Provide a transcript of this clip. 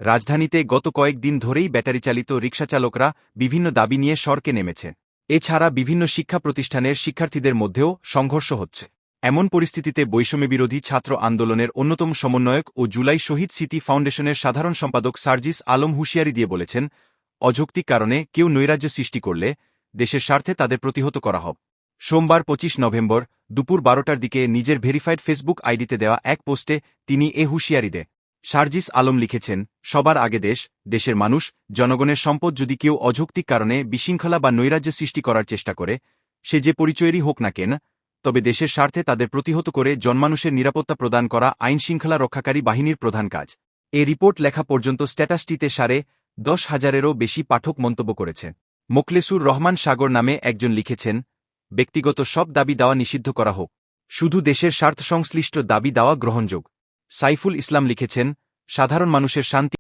রাজধানীতে গত কয়েকদিন ধরেই ব্যাটারিচালিত রিকশাচালকরা বিভিন্ন দাবি নিয়ে সড়কে নেমেছে। এছাড়া বিভিন্ন শিক্ষা প্রতিষ্ঠানের শিক্ষার্থীদের মধ্যেও সংঘর্ষ হচ্ছে। এমন পরিস্থিতিতে বৈষম্যবিরোধী ছাত্র আন্দোলনের অন্যতম সমন্বয়ক ও জুলাই শহীদ স্মৃতি ফাউন্ডেশনের সাধারণ সম্পাদক সার্জিস আলম হুঁশিয়ারি দিয়ে বলেছেন, অযৌক্তিক কারণে কেউ নৈরাজ্য সৃষ্টি করলে দেশের স্বার্থে তাদের প্রতিহত করা হবে। সোমবার ২৫ নভেম্বর দুপুর ১২টার দিকে নিজের ভেরিফাইড ফেসবুক আইডিতে দেওয়া এক পোস্টে তিনি এ হুঁশিয়ারি দেন। সার্জিস আলম লিখেছেন, সবার আগে দেশের মানুষ, জনগণের সম্পদ যদি কেউ অযৌক্তিক কারণে বিশৃঙ্খলা বা নৈরাজ্য সৃষ্টি করার চেষ্টা করে, সে যে পরিচয়েরই হোক না কেন, তবে দেশের স্বার্থে তাদের প্রতিহত করে জনমানুষের নিরাপত্তা প্রদান করা আইনশৃঙ্খলা রক্ষাকারী বাহিনীর প্রধান কাজ। এ রিপোর্ট লেখা পর্যন্ত স্ট্যাটাসটিতে ১০,০০০-এরও বেশি পাঠক মন্তব্য করেছে। মোখলেসুর রহমান সাগর নামে একজন লিখেছেন, ব্যক্তিগত সব দাবি দেওয়া নিষিদ্ধ করা হোক, শুধু দেশের স্বার্থ সংশ্লিষ্ট দাবি দেওয়া গ্রহণযোগ্য। সাইফুল ইসলাম লিখেছেন, সাধারণ মানুষের শান্তি